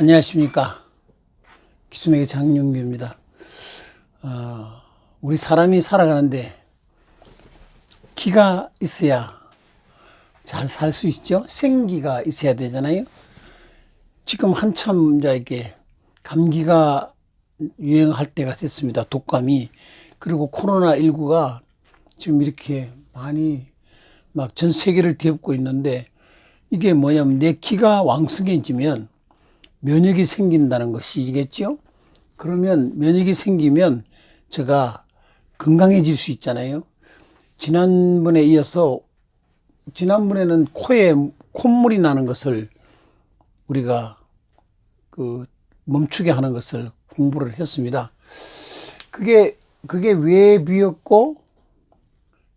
안녕하십니까. 기수맥의 장윤규입니다. 우리 사람이 살아가는데 기가 있어야 잘 살 수 있죠. 생기가 있어야 되잖아요. 지금 한참 이렇게 감기가 유행할 때가 됐습니다. 독감이. 그리고 코로나19가 지금 이렇게 많이 막 전 세계를 뒤엎고 있는데, 이게 뭐냐면 내 기가 왕성해지면 면역이 생긴다는 것이겠죠. 그러면 면역이 생기면 제가 건강해질 수 있잖아요. 지난번에 이어서, 지난번에는 코에 콧물이 나는 것을 우리가 멈추게 하는 것을 공부를 했습니다. 그게 외비였고,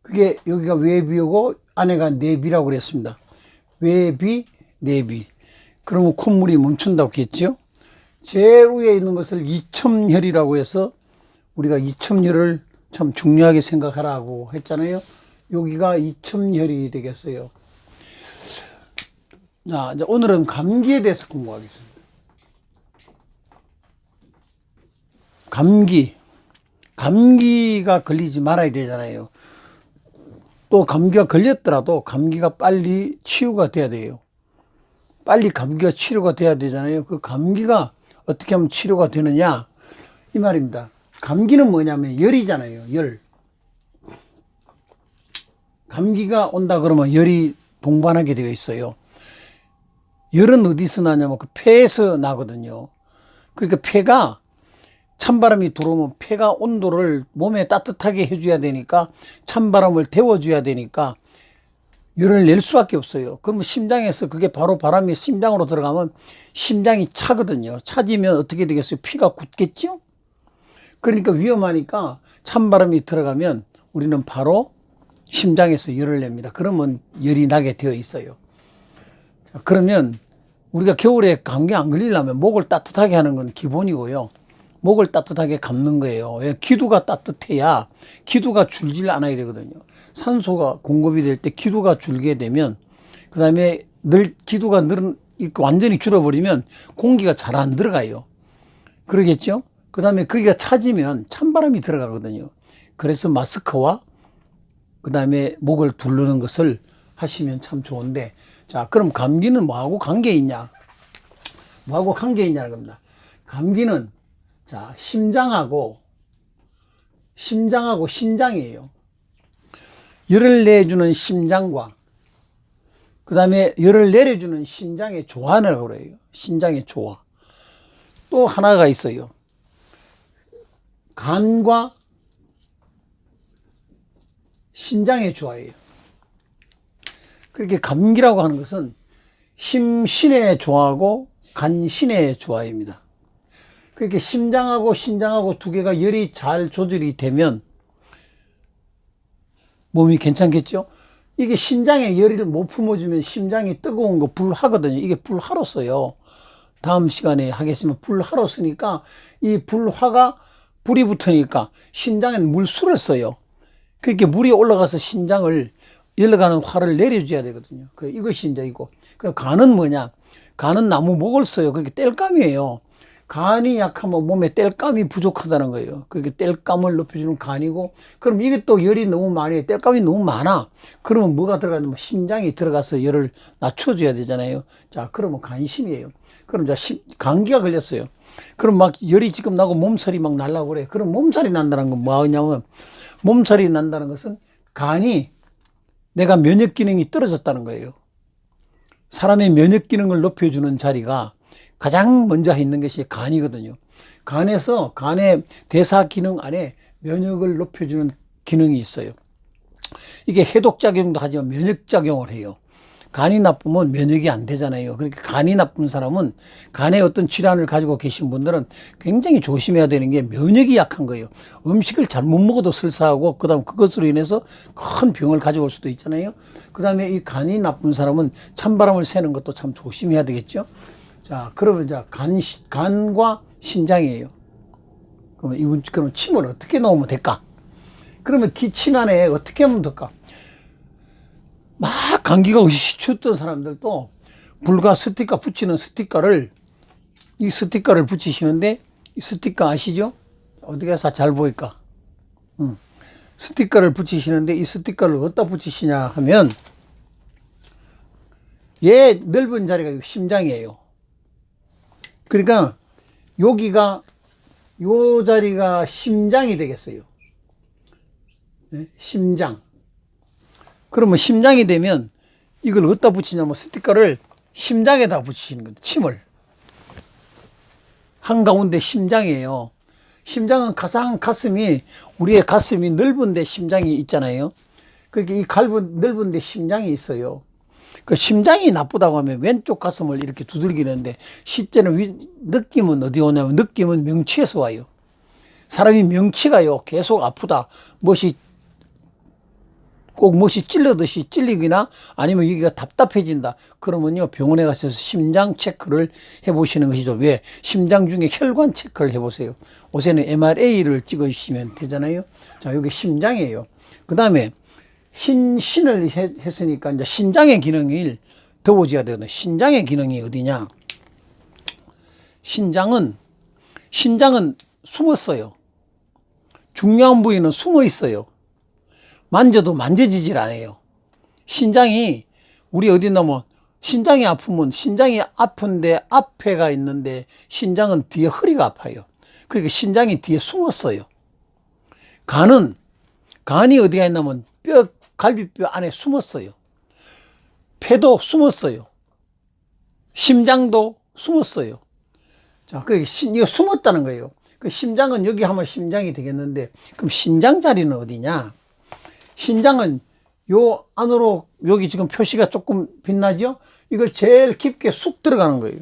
그게 여기가 외비고 안에가 내비라고 그랬습니다. 외비, 내비. 그러면 콧물이 멈춘다고 했죠. 제일 위에 있는 것을 이첨혈이라고 해서 우리가 이첨혈을 참 중요하게 생각하라고 했잖아요. 여기가 이첨혈이 되겠어요. 자, 이제 오늘은 감기에 대해서 공부하겠습니다. 감기가 걸리지 말아야 되잖아요. 또 감기가 걸렸더라도 감기가 빨리 치유가 돼야 돼요. 빨리 감기가 치료가 돼야 되잖아요. 그 감기가 어떻게 하면 치료가 되느냐, 이 말입니다. 감기는 뭐냐면 열이잖아요. 열. 감기가 온다 그러면 열이 동반하게 되어 있어요. 열은 어디서 나냐면 그 폐에서 나거든요. 그러니까 폐가, 찬바람이 들어오면 폐가 온도를 몸에 따뜻하게 해줘야 되니까, 찬바람을 데워줘야 되니까 열을 낼 수밖에 없어요. 그러면 심장에서 그게 바로 바람이 심장으로 들어가면 심장이 차거든요. 차지면 어떻게 되겠어요? 피가 굳겠죠? 그러니까 위험하니까 찬바람이 들어가면 우리는 바로 심장에서 열을 냅니다. 그러면 열이 나게 되어 있어요. 자, 그러면 우리가 겨울에 감기 안 걸리려면 목을 따뜻하게 하는 건 기본이고요. 목을 따뜻하게 감는 거예요. 기두가 따뜻해야 기두가 줄질 않아야 되거든요. 산소가 공급이 될 때 기두가 줄게 되면, 그 다음에 기두가 완전히 줄어버리면 공기가 잘 안 들어가요. 그러겠죠? 그 다음에 거기가 차지면 찬바람이 들어가거든요. 그래서 마스크와 그 다음에 목을 두르는 것을 하시면 참 좋은데, 자, 그럼 감기는 뭐하고 관계 있냐? 뭐하고 관계 있냐는 겁니다. 감기는, 자, 심장하고 신장이에요. 열을 내주는 심장과 그 다음에 열을 내려주는 신장의 조화라고 그래요. 신장의 조화. 또 하나가 있어요. 간과 신장의 조화예요. 그렇게 감기라고 하는 것은 심신의 조화고 간신의 조화입니다. 그렇게 심장하고 신장하고 두 개가 열이 잘 조절이 되면 몸이 괜찮겠죠? 이게 신장에 열을 못 품어주면 심장이 뜨거운 거 불하거든요. 이게 불화로써요. 다음 시간에 하겠지만 불화로 쓰니까 이 불이 붙으니까 신장에는 물수를 써요. 그렇게 물이 올라가서 신장을 열러가는 화를 내려줘야 되거든요. 이것이 이제 이거. 간은 뭐냐? 간은 나무 목을 써요. 그게 땔감이에요. 간이 약하면 몸에 땔감이 부족하다는 거예요. 그게 땔감을 높여주는 간이고, 그럼 이게 또 열이 너무 많이, 땔감이 너무 많아. 그러면 뭐가 들어가냐면 신장이 들어가서 열을 낮춰줘야 되잖아요. 자, 그러면 간신이에요. 그럼 자, 감기가 걸렸어요. 그럼 막 열이 지금 나고 몸살이 막 날라고 그래. 그럼 몸살이 난다는 건 뭐냐면, 몸살이 난다는 것은 간이, 내가 면역 기능이 떨어졌다는 거예요. 사람의 면역 기능을 높여주는 자리가 가장 먼저 있는 것이 간이거든요. 간에서, 간의 대사 기능 안에 면역을 높여주는 기능이 있어요. 이게 해독작용도 하지만 면역작용을 해요. 간이 나쁘면 면역이 안 되잖아요. 그러니까 간이 나쁜 사람은, 간에 어떤 질환을 가지고 계신 분들은 굉장히 조심해야 되는 게 면역이 약한 거예요. 음식을 잘못 먹어도 설사하고, 그 다음 그것으로 인해서 큰 병을 가져올 수도 있잖아요. 그 다음에 이 간이 나쁜 사람은 찬바람을 쐬는 것도 참 조심해야 되겠죠. 자, 그러면 자, 간과 신장이에요. 그러면 침을 어떻게 넣으면 될까? 그러면 기침 안에 어떻게 하면 될까? 막 감기가 으시쳤던 사람들도 불과 스티커 붙이는 스티커를 이 스티커를 붙이시는데, 이 스티커 아시죠? 어디 가서 잘 보일까? 스티커를 붙이시는데, 이 스티커를 어디다 붙이시냐 하면, 얘 넓은 자리가 심장이에요. 그러니까 여기가, 요 자리가 심장이 되겠어요. 네? 심장. 그러면 심장이 되면 이걸 어디다 붙이냐면 스티커를 심장에다 붙이시는 거예요. 침을. 한가운데 심장이에요. 심장은 가장 가슴이, 우리의 가슴이 넓은데 심장이 있잖아요. 그렇게 이 넓은데 심장이 있어요. 그 심장이 나쁘다고 하면 왼쪽 가슴을 이렇게 두들기는데, 실제는 느낌은 어디 오냐면, 느낌은 명치에서 와요. 사람이 명치가요, 계속 아프다. 꼭 못이 찔르듯이 찔리거나 아니면 여기가 답답해진다. 그러면요, 병원에 가셔서 심장 체크를 해보시는 것이죠. 왜? 심장 중에 혈관 체크를 해보세요. 요새는 MRA를 찍으시면 되잖아요. 자, 여기 심장이에요. 그 다음에 신을 했으니까 이제 신장의 기능이 더워져야 되거든요. 신장의 기능이 어디냐? 신장은 숨었어요. 중요한 부위는 숨어 있어요. 만져도 만져지질 않아요. 신장이, 우리 어디 나면 신장이 아프면, 신장이 아픈데 앞에가 있는데 신장은 뒤에 허리가 아파요. 그러니까 신장이 뒤에 숨었어요. 간이 어디가 있냐면 갈비뼈 안에 숨었어요. 폐도 숨었어요. 심장도 숨었어요. 자, 이거 숨었다는 거예요. 그 심장은 여기 하면 심장이 되겠는데, 그럼 신장 자리는 어디냐? 신장은 요 안으로, 여기 지금 표시가 조금 빛나죠? 이걸 제일 깊게 쑥 들어가는 거예요.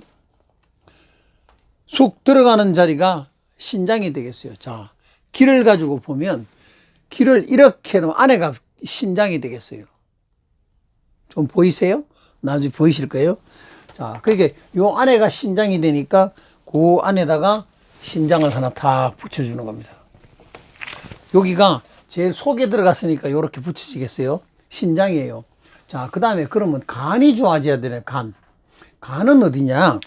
쑥 들어가는 자리가 신장이 되겠어요. 자, 길을 가지고 보면, 길을 이렇게 놓으면 안에가 신장이 되겠어요. 좀 보이세요? 나중에 보이실 거예요. 자, 그러니까 요 안에가 신장이 되니까 그 안에다가 신장을 하나 탁 붙여주는 겁니다. 여기가 제일 속에 들어갔으니까 이렇게 붙이시겠어요? 신장이에요. 자, 그 다음에 그러면 간이 좋아져야 되네. 간은 어디냐?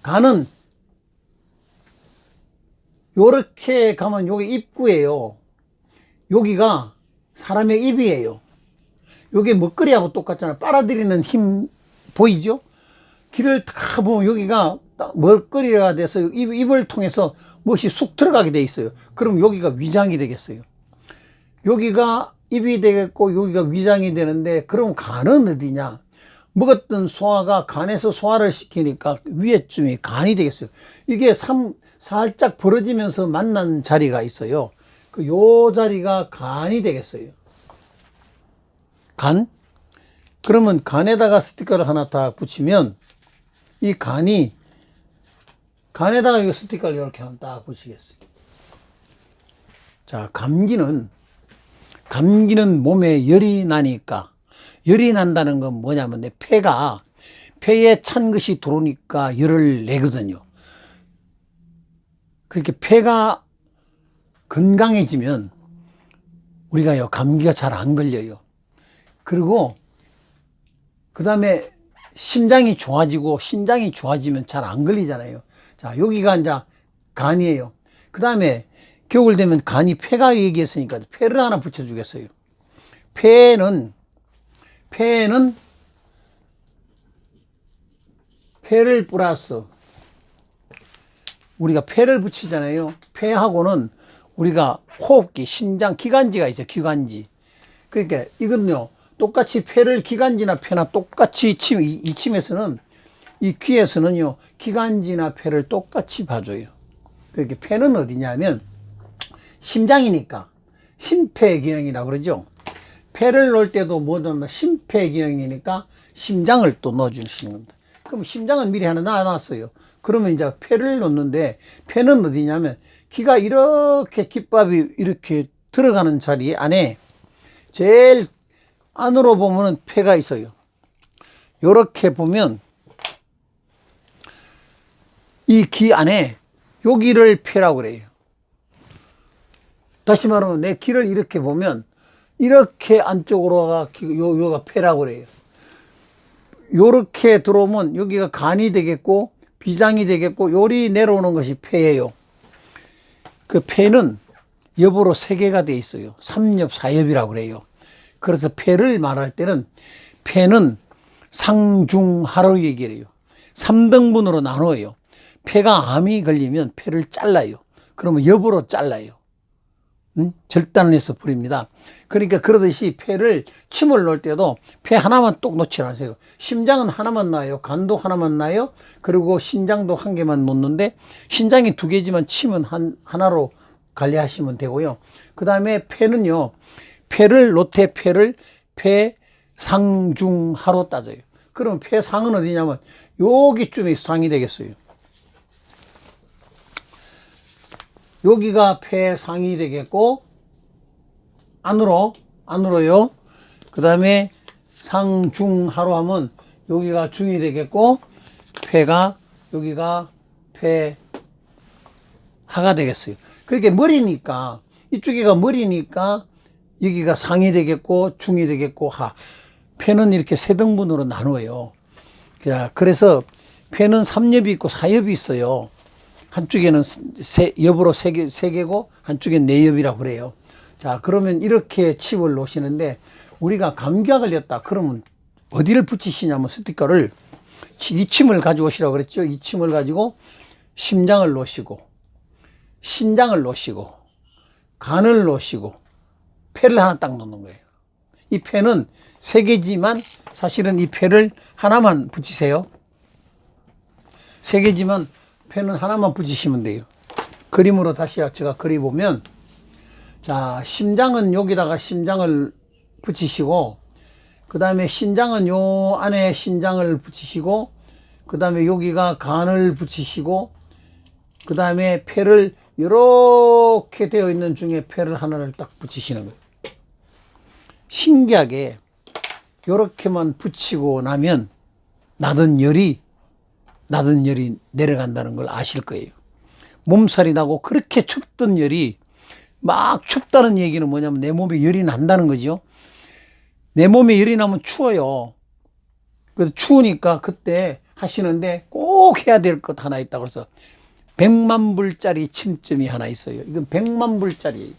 간은 요렇게 가면 여기 입구예요. 여기가 사람의 입이에요. 여기 먹거리하고 똑같잖아요. 빨아들이는 힘 보이죠? 길을 다 보면 여기가 먹거리가 돼서 입을 통해서 무엇이 쑥 들어가게 돼 있어요. 그럼 여기가 위장이 되겠어요. 여기가 입이 되겠고 여기가 위장이 되는데, 그럼 간은 어디냐? 먹었던 소화가 간에서 소화를 시키니까 위에쯤이 간이 되겠어요. 이게 살짝 벌어지면서 만난 자리가 있어요. 요 자리가 간이 되겠어요. 간? 그러면 간에다가 스티커를 하나 딱 붙이면, 이 간에다가 이 스티커를 이렇게 하나 딱 붙이겠어요. 자, 감기는 몸에 열이 나니까, 열이 난다는 건 뭐냐면, 내 폐에 찬 것이 들어오니까 열을 내거든요. 그렇게 폐가 건강해지면 우리가요, 감기가 잘 안 걸려요. 그리고 그 다음에 심장이 좋아지고 신장이 좋아지면 잘 안 걸리잖아요. 자, 여기가 이제 간이에요. 그 다음에 겨울 되면 간이 폐가 얘기했으니까 폐를 하나 붙여주겠어요. 폐를 플러스 우리가 폐를 붙이잖아요. 폐하고는 우리가 호흡기, 신장, 기관지가 있어요. 기관지. 그러니까 이건요, 똑같이 기관지나 폐나 똑같이 이 침에서는, 이 귀에서는요, 기관지나 폐를 똑같이 봐줘요. 그렇게 폐는 어디냐면 심장이니까 심폐기능이라고 그러죠. 폐를 넣을 때도 뭐냐면 심폐기능이니까 심장을 또 넣어주시는 겁니다. 그럼 심장은 미리 하나 놔놨어요. 그러면 이제 폐를 넣는데, 폐는 어디냐면 기가 이렇게 깃밥이 이렇게 들어가는 자리 안에 제일 안으로 보면은 폐가 있어요. 요렇게 보면 이 귀 안에 여기를 폐라고 그래요. 다시 말하면 내 귀를 이렇게 보면 이렇게 안쪽으로가 요가 폐라고 그래요. 요렇게 들어오면 여기가 간이 되겠고, 비장이 되겠고 요리 내려오는 것이 폐예요. 그 폐는 엽으로 3개가 돼 있어요. 3엽, 4엽이라고 그래요. 그래서 폐를 말할 때는 폐는 상중하로 얘기를 해요. 3등분으로 나눠요. 폐가 암이 걸리면 폐를 잘라요. 그러면 엽으로 잘라요. 절단을 해서 뿌립니다. 그러니까 그러듯이 폐를 침을 놓을 때도 폐 하나만 뚝 놓지 않으세요. 심장은 하나만 놔요. 간도 하나만 놔요. 그리고 신장도 1개만 놓는데 신장이 2개지만 침은 하나로 관리하시면 되고요. 그 다음에 폐는요. 폐를 놓되 폐를 폐상중하로 따져요. 그럼 폐상은 어디냐면 여기쯤에 상이 되겠어요. 여기가 폐상이 되겠고 안으로요. 그 다음에 상중하로 하면 여기가 중이 되겠고 폐가 여기가 폐하가 되겠어요. 그렇게 머리니까 이쪽이가 머리니까 여기가 상이 되겠고 중이 되겠고 하. 폐는 이렇게 3등분으로 나누어요. 그래서 폐는 3엽이 있고 4엽이 있어요. 한쪽에는 엽으로 3개고 한쪽엔 4엽이라고 그래요. 자, 그러면 이렇게 칩을 놓으시는데 우리가 감기가 걸렸다 그러면 어디를 붙이시냐면 스티커를 이 침을 가져오시라고 그랬죠. 이 침을 가지고 심장을 놓으시고 신장을 놓으시고 간을 놓으시고 폐를 하나 딱 놓는 거예요. 이 폐는 3개지만 사실은 이 폐를 하나만 붙이세요. 3개지만 폐는 하나만 붙이시면 돼요. 그림으로 다시 제가 그려보면 자, 심장은 여기다가 심장을 붙이시고 그 다음에 신장은 요 안에 신장을 붙이시고 그 다음에 여기가 간을 붙이시고 그 다음에 폐를 이렇게 되어 있는 중에 폐를 하나를 딱 붙이시는 거예요. 신기하게 이렇게만 붙이고 나면 나던 열이 내려간다는 걸 아실 거예요. 몸살이 나고 그렇게 춥던 열이 막 춥다는 얘기는 뭐냐면 내 몸에 열이 난다는 거죠. 내 몸에 열이 나면 추워요. 그래서 추우니까 그때 하시는데 꼭 해야 될 것 하나 있다고 해서 100만 불짜리 침점이 하나 있어요. 이건 100만 불짜리예요.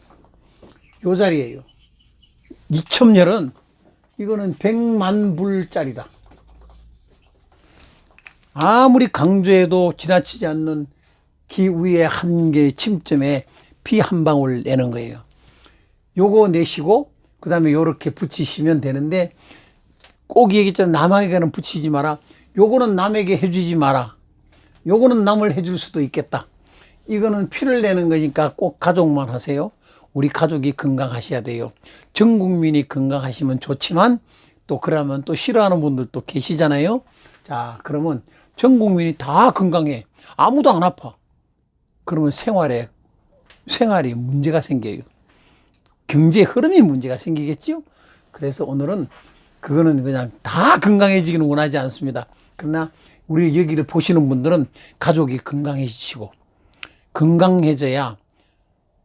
요 자리예요. 이첨열은 이거는 100만 불짜리다. 아무리 강조해도 지나치지 않는 기위의 한 개의 침점에 피 한 방울 내는 거예요. 요거 내시고 그 다음에 요렇게 붙이시면 되는데 꼭 얘기했잖아요. 남에게는 붙이지 마라. 요거는 남에게 해주지 마라. 요거는 남을 해줄 수도 있겠다. 이거는 피를 내는 거니까 꼭 가족만 하세요. 우리 가족이 건강하셔야 돼요. 전 국민이 건강하시면 좋지만 또 그러면 또 싫어하는 분들도 계시잖아요. 자, 그러면 전 국민이 다 건강해. 아무도 안 아파. 그러면 생활이 문제가 생겨요. 경제 흐름이 문제가 생기겠죠? 그래서 오늘은 그거는 그냥 다 건강해지기는 원하지 않습니다. 그러나 우리 여기를 보시는 분들은 가족이 건강해지시고 건강해져야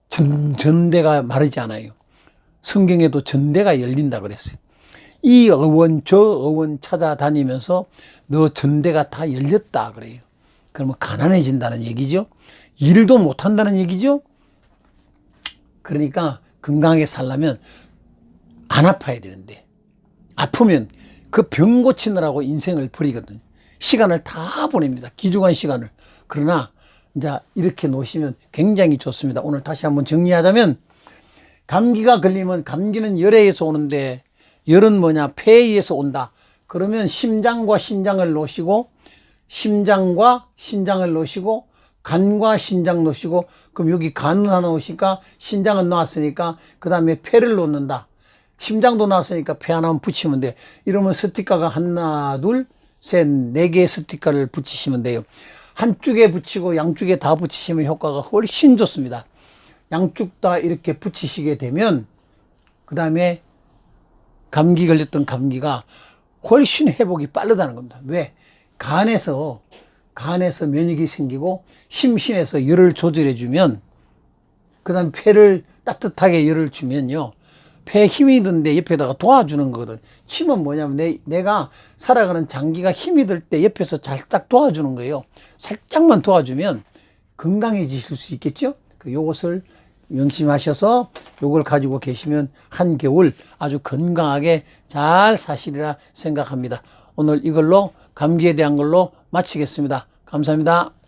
전대가 마르지 않아요. 성경에도 전대가 열린다 그랬어요. 이 어원 저 어원 찾아다니면서 너 전대가 다 열렸다 그래요. 그러면 가난해진다는 얘기죠. 일도 못한다는 얘기죠. 그러니까 건강하게 살려면 안 아파야 되는데 아프면 그 병 고치느라고 인생을 버리거든요. 시간을 다 보냅니다. 귀중한 시간을. 그러나 이제 이렇게 놓으시면 굉장히 좋습니다. 오늘 다시 한번 정리하자면 감기가 걸리면 감기는 열에서 오는데 열은 뭐냐? 폐에 의해서 온다. 그러면 심장과 신장을 놓으시고 심장과 신장을 놓으시고 간과 신장 놓으시고 그럼 여기 간을 하나 놓으시니까 신장은 놓았으니까 그 다음에 폐를 놓는다. 심장도 나왔으니까 폐 하나만 붙이면 돼. 이러면 스티커가 하나, 둘, 셋, 4개의 스티커를 붙이시면 돼요. 한쪽에 붙이고 양쪽에 다 붙이시면 효과가 훨씬 좋습니다. 양쪽 다 이렇게 붙이시게 되면 그 다음에 감기 걸렸던 감기가 훨씬 회복이 빠르다는 겁니다. 왜? 간에서 면역이 생기고 심신에서 열을 조절해 주면 그 다음에 폐를 따뜻하게 열을 주면요. 폐에 힘이 드는데 옆에다가 도와주는 거거든. 힘은 뭐냐면 내가 살아가는 장기가 힘이 들 때 옆에서 살짝 도와주는 거예요. 살짝만 도와주면 건강해지실 수 있겠죠? 요것을 명심하셔서 요걸 가지고 계시면 한겨울 아주 건강하게 잘 사시리라 생각합니다. 오늘 이걸로 감기에 대한 걸로 마치겠습니다. 감사합니다.